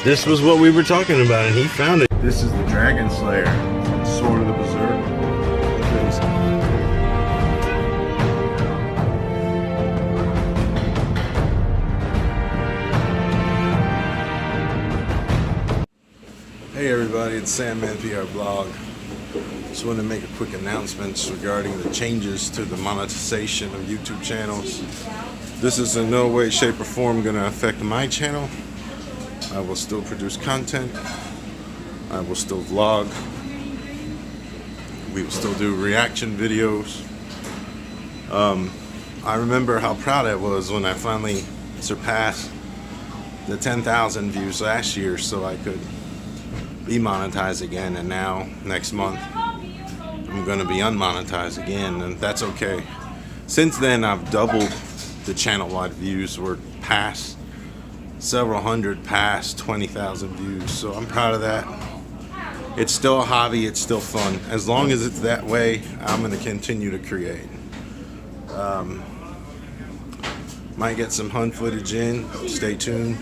this was what we were talking about, and he found it. This is the Dragon Slayer, Sword of the Berserk. Hey everybody, it's saNMan PR blog. Just wanted to make a quick announcement regarding the changes to the monetization of YouTube channels. This is in no way, shape, or form going to affect my channel. I will still produce content. I will still vlog. We will still do reaction videos. I remember how proud I was when I finally surpassed the 10,000 views last year so I could be monetized again, and now next month I'm going to be unmonetized again, and that's okay. Since then I've doubled the channel-wide views. We're past several hundred, past 20,000 views, so I'm proud of that. It's still a hobby, it's still fun. As long as it's that way, I'm going to continue to create. Might get some hunt footage in, stay tuned.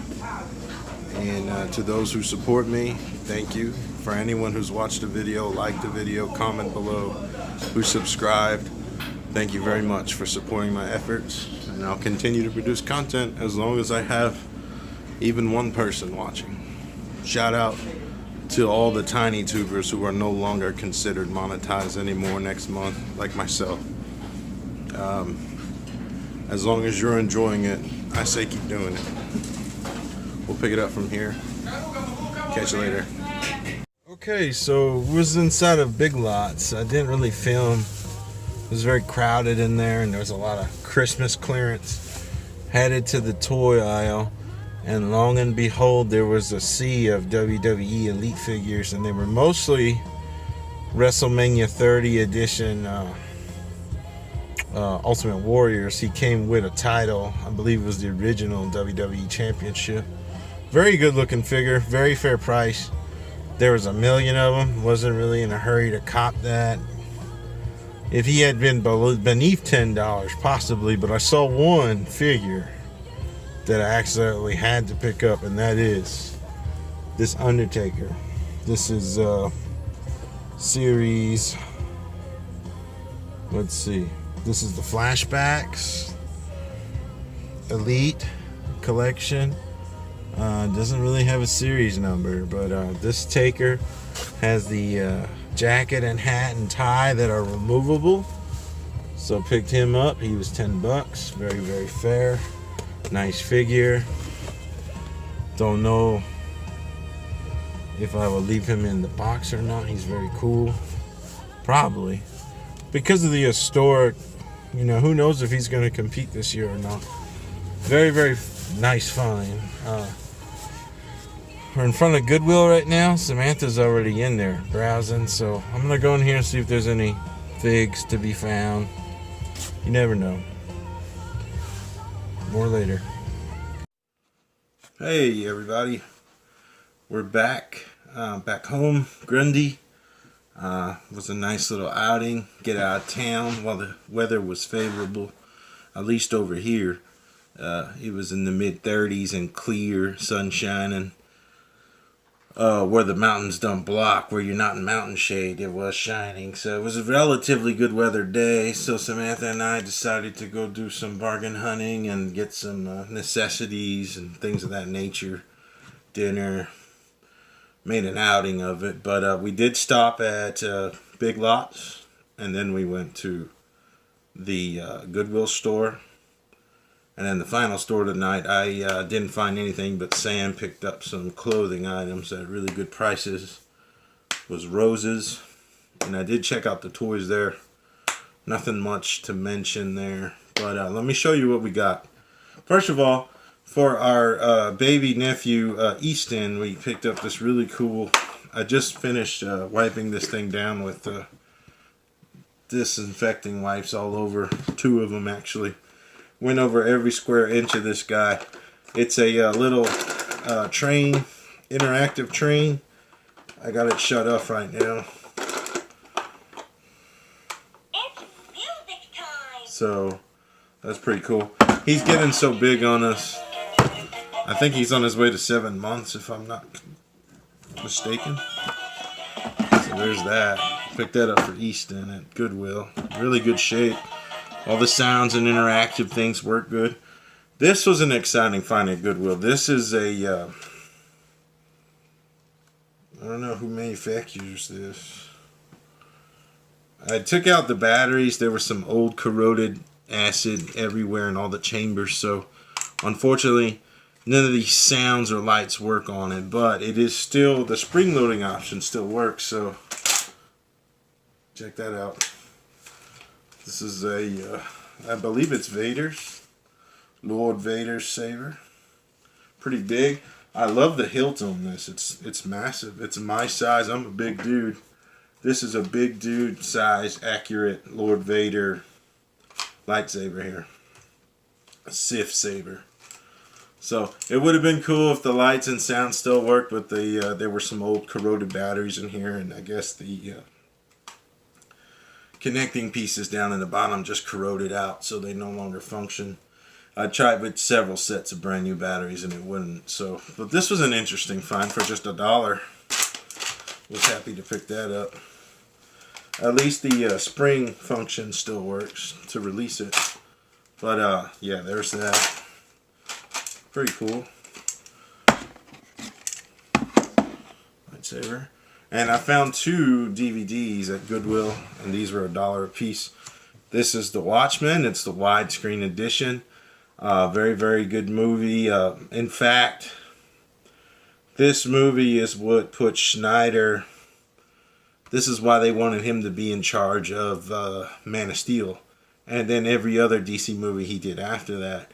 And to those who support me, thank you. For anyone who's watched the video, liked the video, comment below, who subscribed, thank you very much for supporting my efforts. And I'll continue to produce content as long as I have even one person watching. Shout out to all the tiny tubers who are no longer considered monetized anymore next month, like myself. As long as you're enjoying it, I say keep doing it. We'll pick it up from here. Catch you later. Okay, so it was inside of Big Lots. I didn't really film. It was very crowded in there, and there was a lot of Christmas clearance. Headed to the toy aisle, and long and behold, there was a sea of WWE Elite figures, and they were mostly WrestleMania 30 edition Ultimate Warriors. He came with a title. I believe it was the original WWE Championship. Very good looking figure, very fair price. There was a million of them. Wasn't really in a hurry to cop that. If he had been beneath $10, possibly, but I saw one figure that I accidentally had to pick up, and that is this Undertaker. This is series, let's see, this is the Flashbacks Elite Collection. Doesn't really have a series number, but this Taker has the jacket and hat and tie that are removable. So picked him up. He was $10. Very, very fair. Nice figure. Don't know if I will leave him in the box or not. He's very cool. Probably. Because of the historic, you know, who knows if he's going to compete this year or not. Very, very nice find. We're in front of Goodwill right now. Samantha's already in there browsing, so I'm gonna go in here and see if there's any figs to be found. You never know. More later. Hey everybody, we're back home. Grundy. Was a nice little outing, get out of town while the weather was favorable, at least over here. It was in the mid-30s and clear, sun shining. Where the mountains don't block, where you're not in mountain shade, it was shining. So it was a relatively good weather day. So Samantha and I decided to go do some bargain hunting and get some necessities and things of that nature. Dinner. Made an outing of it. But we did stop at Big Lots, and then we went to the Goodwill store. And then the final store tonight, I didn't find anything, but Sam picked up some clothing items at really good prices. It was roses, and I did check out the toys there. Nothing much to mention there, but let me show you what we got. First of all, for our baby nephew Easton, we picked up this really cool. I just finished wiping this thing down with disinfecting wipes all over, 2 of them actually. Went over every square inch of this guy. It's a little train, interactive train. I got it shut off right now. It's music time. So that's pretty cool. He's getting so big on us. I think he's on his way to 7 months, if I'm not mistaken. So there's that. Picked that up for Easton at Goodwill. Really good shape. All the sounds and interactive things work good. This was an exciting find at Goodwill. This is a... I don't know who manufactures this. I took out the batteries. There was some old corroded acid everywhere in all the chambers. So, unfortunately, none of these sounds or lights work on it. But it is still, the spring loading option still works. So, check that out. This is a, I believe it's Vader's. Lord Vader's saber. Pretty big. I love the hilt on this. It's massive. It's my size. I'm a big dude. This is a big dude size accurate Lord Vader lightsaber here. A Sith saber. So it would have been cool if the lights and sound still worked, but there were some old corroded batteries in here, and I guess the connecting pieces down in the bottom just corroded out, so they no longer function. I tried with several sets of brand new batteries and it wouldn't. So, but this was an interesting find for just $1. Was happy to pick that up. At least the spring function still works to release it. But yeah, there's that. Pretty cool. Lightsaber. And I found 2 DVDs at Goodwill, and these were $1 a piece. This is The Watchmen. It's the widescreen edition. Very, very good movie. In fact, this movie is what put Snyder... This is why they wanted him to be in charge of Man of Steel. And then every other DC movie he did after that.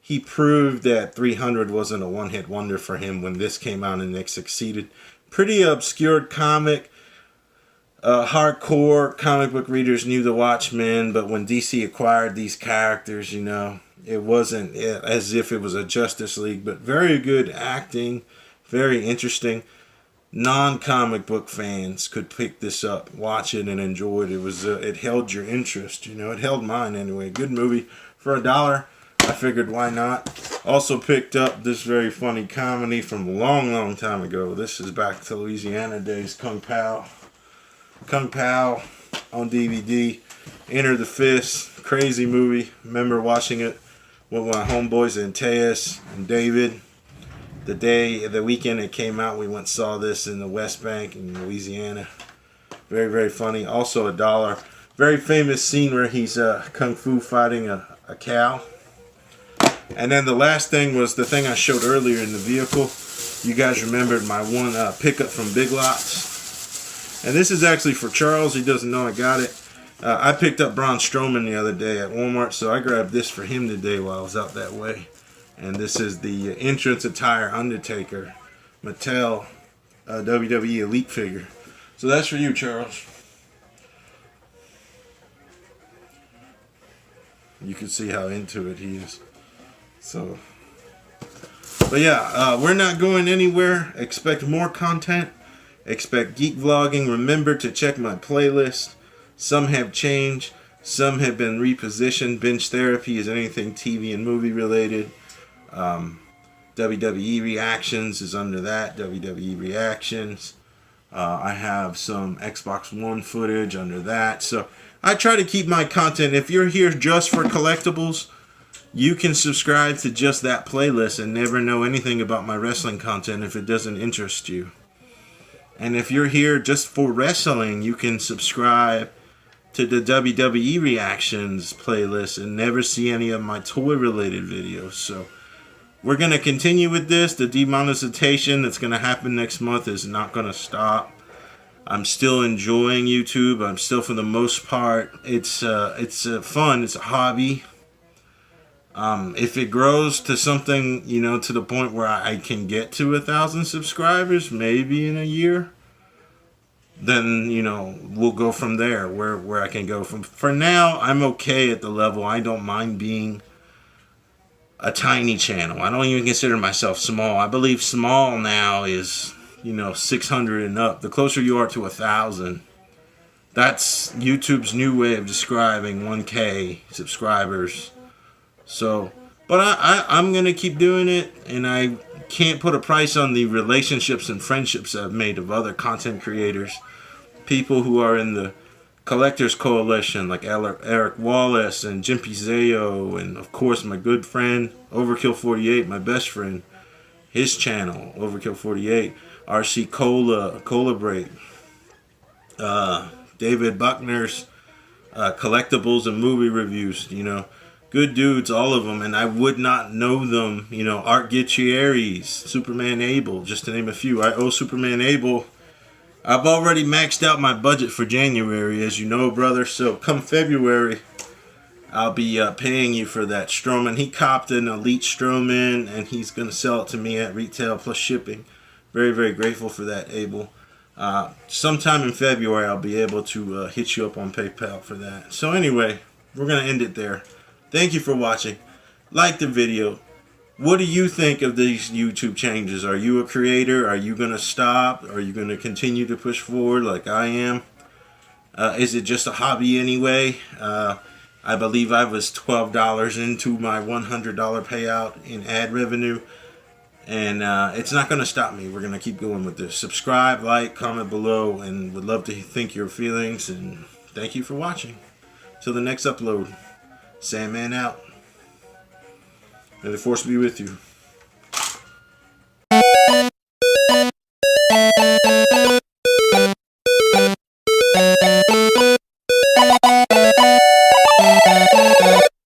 He proved that 300 wasn't a one-hit wonder for him when this came out and it succeeded. Pretty obscure comic. Hardcore comic book readers knew The Watchmen, but when DC acquired these characters, you know, it wasn't as if it was a Justice League, but very good acting, very interesting. Non-comic book fans could pick this up, watch it, and enjoy it. It was it held your interest, you know. It held mine anyway. Good movie for $1. I figured why not. Also picked up this very funny comedy from a long, long time ago. This is back to Louisiana days. Kung Pao on DVD. Enter the Fist. Crazy movie. Remember watching it with my homeboys Antaeus and David. The weekend it came out, we went and saw this in the West Bank in Louisiana. Very, very funny. Also $1. Very famous scene where he's kung fu fighting a cow. And then the last thing was the thing I showed earlier in the vehicle. You guys remembered my one pickup from Big Lots. And this is actually for Charles. He doesn't know I got it. I picked up Braun Strowman the other day at Walmart, so I grabbed this for him today while I was out that way. And this is the entrance attire Undertaker Mattel WWE Elite figure. So that's for you, Charles. You can see how into it he is. So, but yeah, we're not going anywhere. Expect more content. Expect geek vlogging. Remember to check my playlist. Some have changed. Some have been repositioned. Binge therapy is anything TV and movie related. WWE reactions is under that. WWE reactions. I have some Xbox One footage under that. So I try to keep my content. If you're here just for collectibles, you can subscribe to just that playlist and never know anything about my wrestling content if it doesn't interest you. And if you're here just for wrestling, you can subscribe to the WWE reactions playlist and never see any of my toy related videos. So we're going to continue with this. The demonetization that's going to happen next month is not going to stop. I'm still enjoying YouTube. I'm still, for the most part, it's fun. It's a hobby. If it grows to something, you know, to the point where I can get to 1,000 subscribers, maybe in a year, then, you know, we'll go from there, where I can go from. For now, I'm okay at the level. I don't mind being a tiny channel. I don't even consider myself small. I believe small now is, you know, 600 and up. The closer you are to 1,000, that's YouTube's new way of describing 1K subscribers. So But I'm going to keep doing it, and I can't put a price on the relationships and friendships I've made of other content creators. People who are in the Collectors Coalition, like Eric Wallace and Jim Pizeo, and of course my good friend Overkill48, my best friend, his channel, Overkill48, RC Cola Break, David Buckner's collectibles and movie reviews, you know. Good dudes, all of them, and I would not know them, you know. Art Gutierrez, Superman Abel, just to name a few. I owe Superman Abel. I've already maxed out my budget for January, as you know, brother. So come February, I'll be paying you for that Strowman. He copped an Elite Strowman, and he's going to sell it to me at retail plus shipping. Very, very grateful for that, Abel. Sometime in February, I'll be able to hit you up on PayPal for that. So anyway, we're going to end it there. Thank you for watching. Like the video. What do you think of these YouTube changes? Are you a creator? Are you going to stop? Are you going to continue to push forward like I am? Is it just a hobby anyway? I believe I was $12 into my $100 payout in ad revenue. And it's not going to stop me. We're going to keep going with this. Subscribe, like, comment below, and would love to think your feelings. And thank you for watching. Till the next upload. saNMan out. May the force be with you.